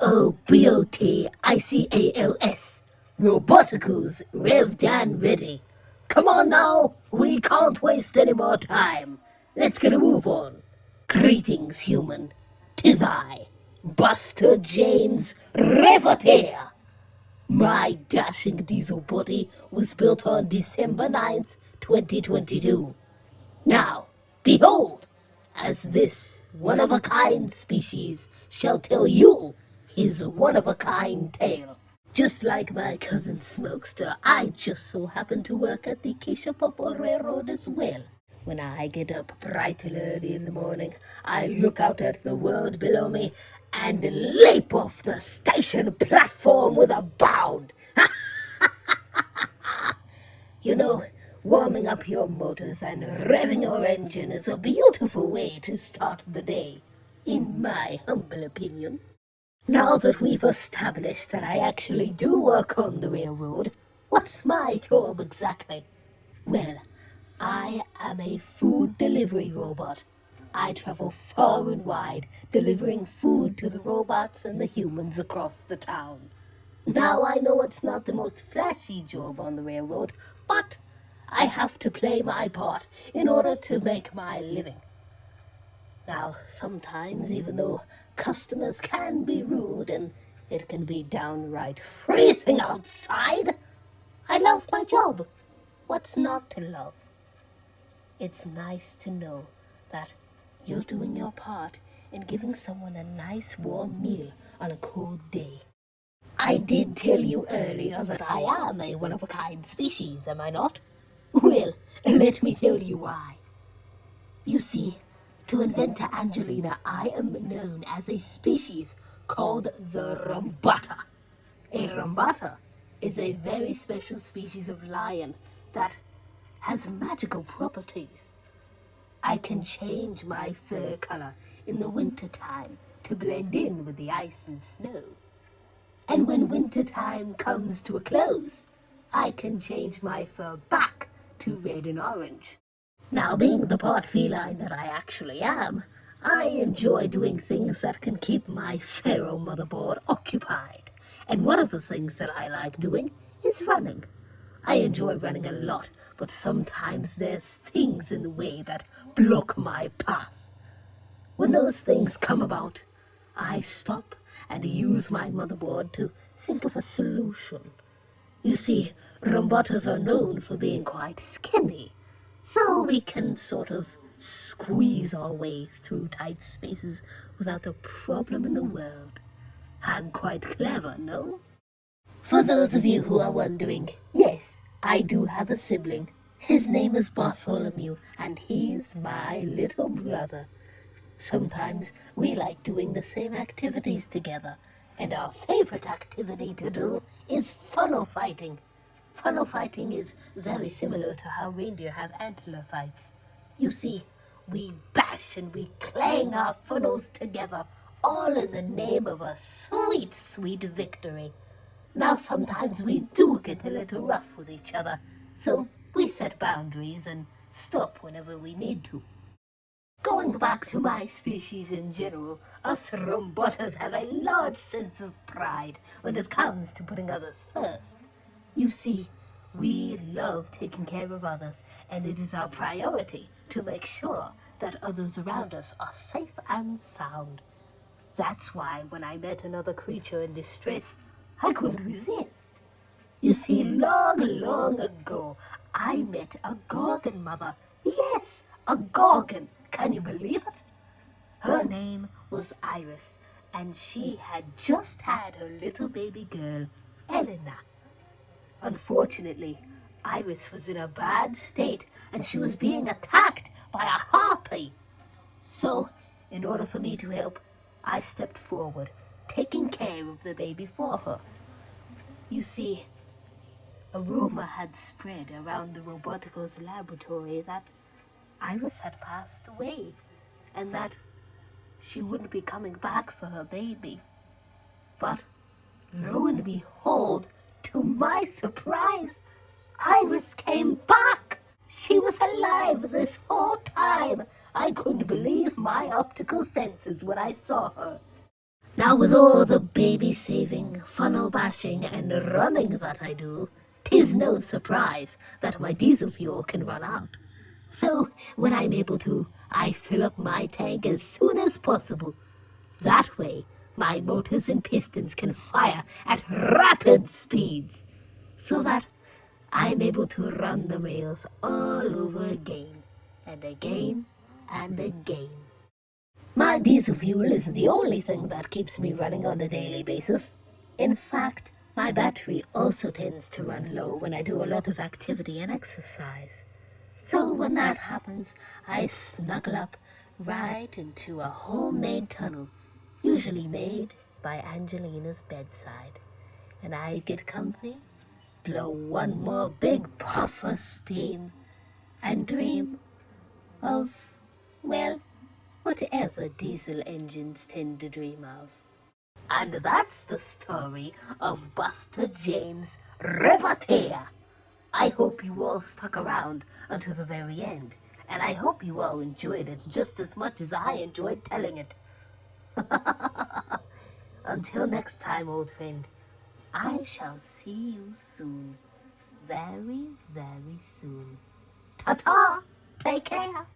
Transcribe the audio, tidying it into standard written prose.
Roboticals. Roboticals, revved and ready. Come on now, we can't waste any more time. Let's get a move on. Greetings, human. 'Tis I, Buster James Riviteer. My dashing diesel body was built on December 9th, 2022. Now, behold, as this one-of-a-kind species shall tell you his one-of-a-kind tale. Just like my cousin Smokester, I just so happen to work at the Kishapopo Railroad as well. When I get up bright and early in the morning, I look out at the world below me and leap off the station platform with a bound. You know, warming up your motors and revving your engine is a beautiful way to start the day, in my humble opinion. Now that we've established that I actually do work on the railroad, what's my job exactly? Well, I am a food delivery robot. I travel far and wide, delivering food to the robots and the humans across the town. Now I know it's not the most flashy job on the railroad, but I have to play my part in order to make my living. Now, sometimes, even though customers can be rude and it can be downright freezing outside, I love my job. What's not to love? It's nice to know that you're doing your part in giving someone a nice warm meal on a cold day. I did tell you earlier that I am a one-of-a-kind species, am I not? Well, let me tell you why. You see, to inventor Angelina, I am known as a species called the Rambata. A Rambata is a very special species of lion that has magical properties. I can change my fur color in the winter time to blend in with the ice and snow. And when winter time comes to a close, I can change my fur back to red and orange. Now, being the part feline that I actually am, I enjoy doing things that can keep my feral motherboard occupied. And one of the things that I like doing is running. I enjoy running a lot, but sometimes there's things in the way that block my path. When those things come about, I stop and use my motherboard to think of a solution. You see, Rombotas are known for being quite skinny, so we can sort of squeeze our way through tight spaces without a problem in the world. I'm quite clever, no? For those of you who are wondering, yes, I do have a sibling. His name is Bartholomew, and he's my little brother. Sometimes we like doing the same activities together, and our favorite activity to do is funnel fighting. Funnel fighting is very similar to how reindeer have antler fights. You see, we bash and we clang our funnels together, all in the name of a sweet, sweet victory. Now, sometimes we do get a little rough with each other, so we set boundaries and stop whenever we need to. Going back to my species in general, us Rombotas have a large sense of pride when it comes to putting others first. You see, we love taking care of others, and it is our priority to make sure that others around us are safe and sound. That's why when I met another creature in distress, I couldn't resist. You see, long, long ago, I met a Gorgon mother. Yes, a Gorgon. Can you believe it? Her name was Iris, and she had just had her little baby girl, Elena. Unfortunately, Iris was in a bad state, and she was being attacked by a harpy. So, in order for me to help, I stepped forward, taking care of the baby for her. You see, a rumor had spread around the Roboticals laboratory that Iris had passed away, and that she wouldn't be coming back for her baby. But, lo and behold, to my surprise, Iris came back! She was alive this whole time! I couldn't believe my optical senses when I saw her. Now with all the baby saving, funnel bashing, and running that I do, 'tis no surprise that my diesel fuel can run out. So when I'm able to, I fill up my tank as soon as possible. That way, my motors and pistons can fire at rapid speeds, so that I'm able to run the rails all over again, and again, and again. My diesel fuel isn't the only thing that keeps me running on a daily basis. In fact, my battery also tends to run low when I do a lot of activity and exercise. So when that happens, I snuggle up right into a homemade tunnel, usually made by Angelina's bedside. And I get comfy, blow one more big puff of steam, and dream of, well, whatever diesel engines tend to dream of. And that's the story of Buster James Riviteer. I hope you all stuck around until the very end, and I hope you all enjoyed it just as much as I enjoyed telling it. Until next time, old friend, I shall see you soon. Very, very soon. Ta-ta! Take care!